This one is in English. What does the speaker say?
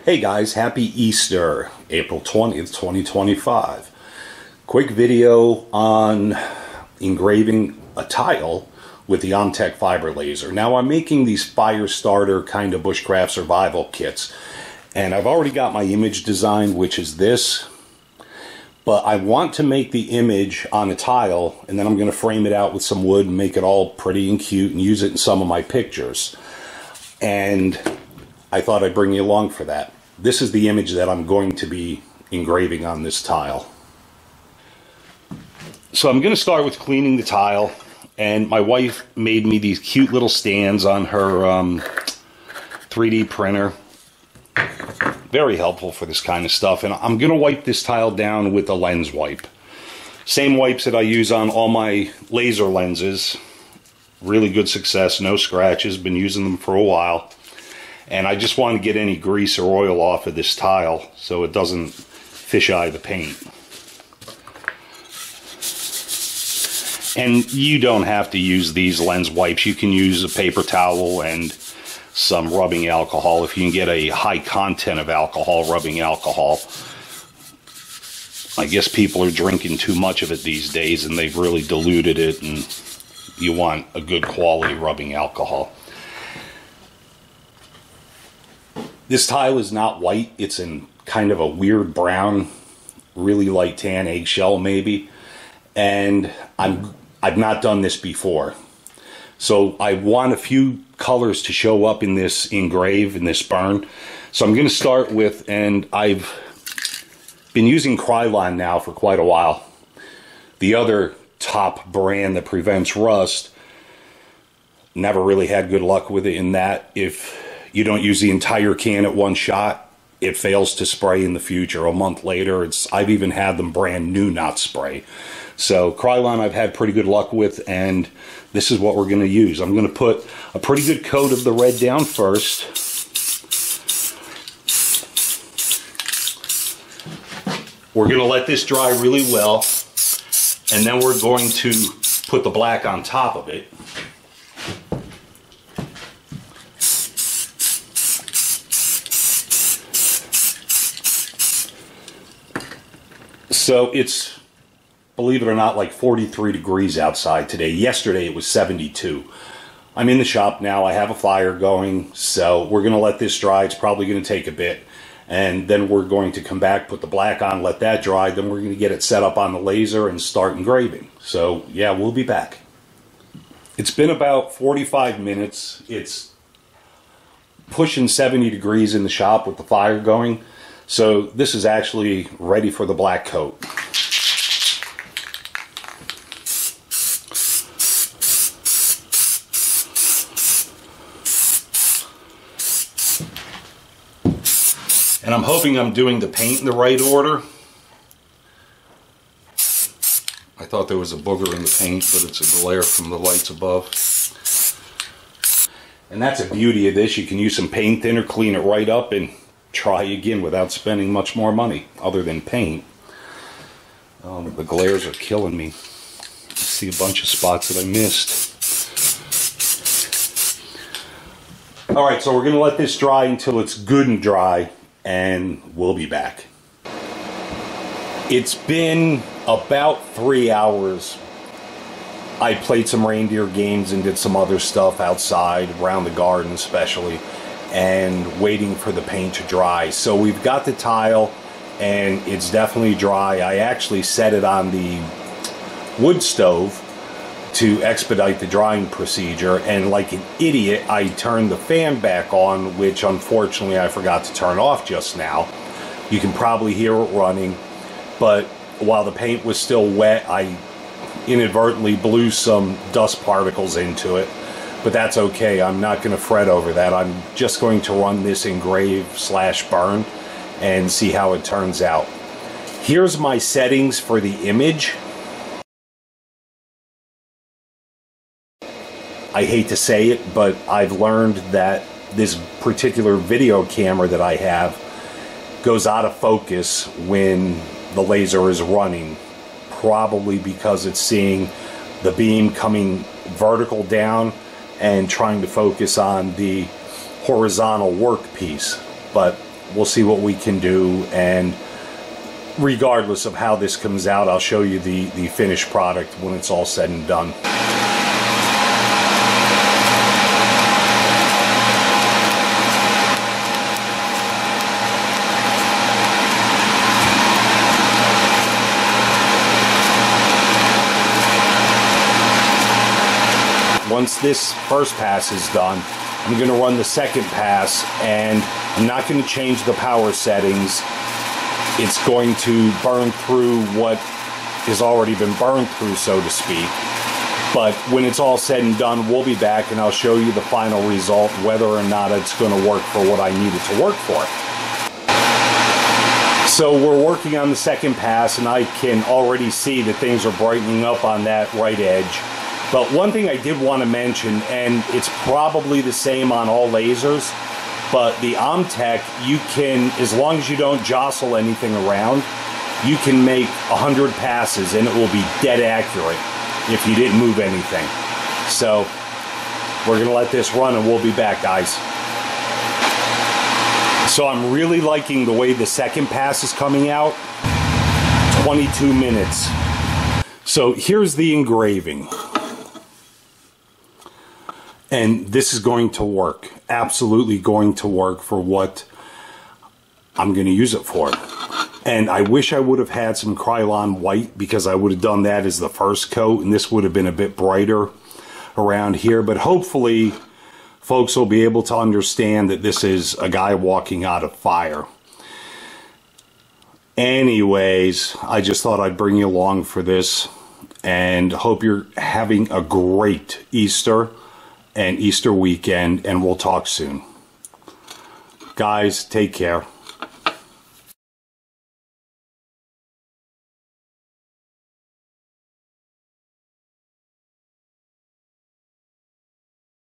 Hey guys, happy Easter, April 20th, 2025. Quick video on engraving a tile with the OMTech fiber laser. Now I'm making these fire starter kind of bushcraft survival kits, and I've already got my image designed, which is this, but I want to make the image on a tile, and then I'm going to frame it out with some wood and make it all pretty and cute and use it in some of my pictures. And I thought I'd bring you along for that. This is the image that I'm going to be engraving on this tile. So I'm going to start with cleaning the tile, and my wife made me these cute little stands on her 3D printer. Very helpful for this kind of stuff. And I'm going to wipe this tile down with a lens wipe. Same wipes that I use on all my laser lenses. Really good success, no scratches, been using them for a while. And I just want to get any grease or oil off of this tile so it doesn't fisheye the paint. And you don't have to use these lens wipes. You can use a paper towel and some rubbing alcohol if you can get a high content of alcohol, rubbing alcohol. I guess people are drinking too much of it these days and they've really diluted it, and you want a good quality rubbing alcohol. This tile is not white, it's in kind of a weird brown, really light tan, eggshell maybe, and I've not done this before. So I want a few colors to show up in this engrave, in this burn. So I'm going to start with, and I've been using Krylon now for quite a while, the other top brand that prevents rust. Never really had good luck with it in that if you don't use the entire can at one shot, it fails to spray in the future. A month later, I've even had them brand new not spray. So Krylon I've had pretty good luck with, and this is what we're going to use. I'm going to put a pretty good coat of the red down first. We're going to let this dry really well, and then we're going to put the black on top of it. So it's, believe it or not, like 43 degrees outside today. Yesterday it was 72. I'm in the shop now. I have a fire going, so we're going to let this dry. It's probably going to take a bit. And then we're going to come back, put the black on, let that dry. Then we're going to get it set up on the laser and start engraving. So yeah, we'll be back. It's been about 45 minutes. It's pushing 70 degrees in the shop with the fire going. So this is actually ready for the black coat. And I'm hoping I'm doing the paint in the right order. I thought there was a booger in the paint, but it's a glare from the lights above. And that's the beauty of this. You can use some paint thinner, clean it right up, and try again without spending much more money other than paint. The glares are killing me. I see a bunch of spots that I missed. Alright, so we're going to let this dry until it's good and dry, and we'll be back. It's been about 3 hours. I played some reindeer games and did some other stuff outside, around the garden especially, and waiting for the paint to dry. So we've got the tile and it's definitely dry. I actually set it on the wood stove to expedite the drying procedure, and like an idiot I turned the fan back on, which unfortunately I forgot to turn off just now. You can probably hear it running, but while the paint was still wet I inadvertently blew some dust particles into it. But that's okay, I'm not going to fret over that. I'm just going to run this engrave / burn and see how it turns out. Here's my settings for the image. I hate to say it, but I've learned that this particular video camera that I have goes out of focus when the laser is running. Probably because it's seeing the beam coming vertical down and trying to focus on the horizontal workpiece. But We'll see what we can do, and regardless of how this comes out, I'll show you the finished product when it's all said and done. Once this first pass is done, I'm going to run the second pass, and I'm not going to change the power settings. It's going to burn through what has already been burned through, so to speak. But when it's all said and done, we'll be back and I'll show you the final result, whether or not it's going to work for what I need it to work for. So we're working on the second pass, and I can already see that things are brightening up on that right edge. But one thing I did want to mention, and it's probably the same on all lasers, but the OMTech, you can, as long as you don't jostle anything around, you can make 100 passes and it will be dead accurate if you didn't move anything. So we're going to let this run and we'll be back, guys. So I'm really liking the way the second pass is coming out. 22 minutes. So here's the engraving. And this is going to work, absolutely going to work for what I'm going to use it for. And I wish I would have had some Krylon white, because I would have done that as the first coat, and this would have been a bit brighter around here. But hopefully folks will be able to understand that this is a guy walking out of fire. Anyways, I just thought I'd bring you along for this, and hope you're having a great Easter and Easter weekend, and we'll talk soon. Guys, take care.